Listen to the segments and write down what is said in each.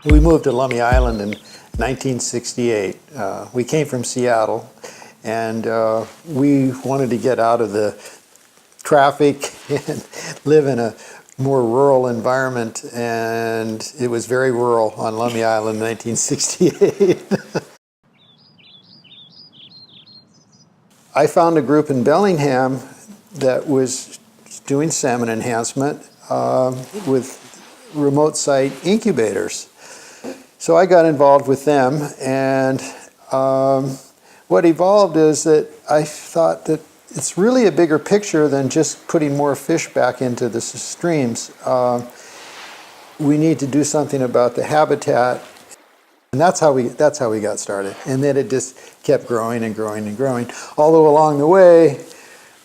We moved to Lummi Island in 1968. We came from Seattle, and we wanted to get out of the traffic and live in a more rural environment, and it was very rural on Lummi Island in 1968. I found a group in Bellingham that was doing salmon enhancement with remote site incubators. So I got involved with them, and what evolved is that I thought that it's really a bigger picture than just putting more fish back into the streams. We need to do something about the habitat, and that's how we got started. And then it just kept growing and growing and growing. Although along the way,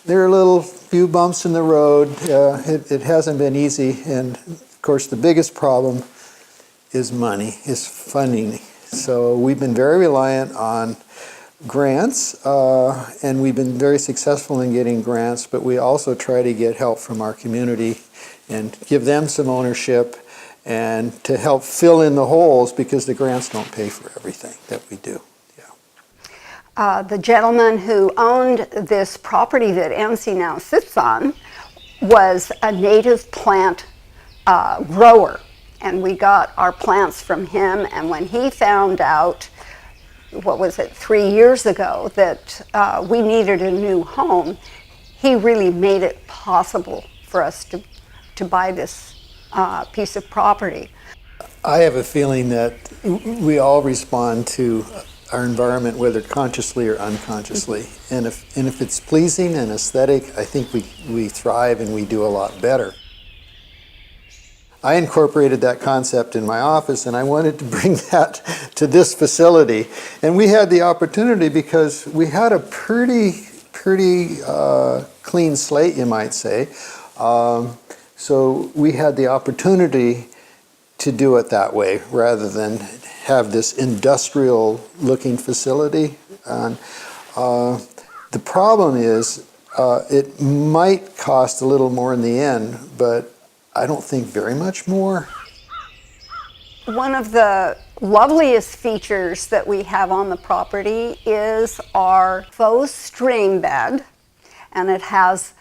there are little few bumps in the road. It hasn't been easy, and of course the biggest problem is money, is funding. So we've been very reliant on grants, and we've been very successful in getting grants, but we also try to get help from our community and give them some ownership and to help fill in the holes, because the grants don't pay for everything that we do. The gentleman who owned this property that NSEA now sits on was a native plant grower, and we got our plants from him. And when he found out, what was it, 3 years ago, that we needed a new home, he really made it possible for us to buy this piece of property. I have a feeling that we all respond to our environment, whether consciously or unconsciously. And if it's pleasing and aesthetic, I think we thrive and we do a lot better. I incorporated that concept in my office, and I wanted to bring that to this facility. And we had the opportunity because we had a pretty clean slate, you might say. So we had the opportunity to do it that way rather than have this industrial looking facility. And the problem is it might cost a little more in the end, but I don't think very much more. One of the loveliest features that we have on the property is our faux stream bed, and it has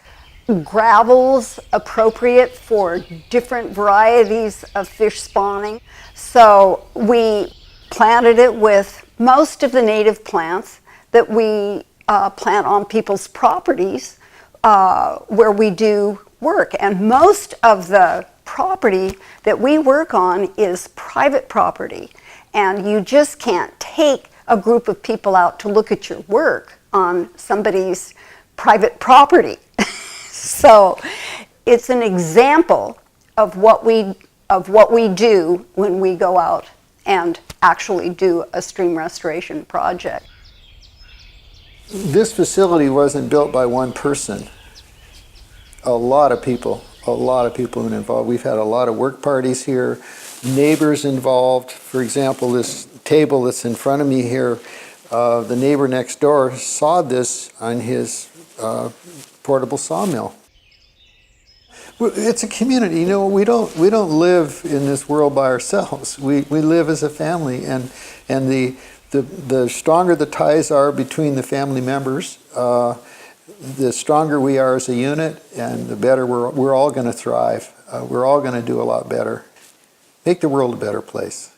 gravels appropriate for different varieties of fish spawning. So we planted it with most of the native plants that we plant on people's properties where we do work. And most of the property that we work on is private property. And you just can't take a group of people out to look at your work on somebody's private property. So it's an example of what we do when we go out and actually do a stream restoration project. This facility wasn't built by one person. A lot of people have been involved. We've had a lot of work parties here, neighbors involved. For example, this table that's in front of me here, the neighbor next door sawed this on his portable sawmill. It's a community, you know. We don't live in this world by ourselves. We live as a family, and the stronger the ties are between the family members, the stronger we are as a unit, and the better we're all going to thrive. We're all going to do a lot better. Make the world a better place.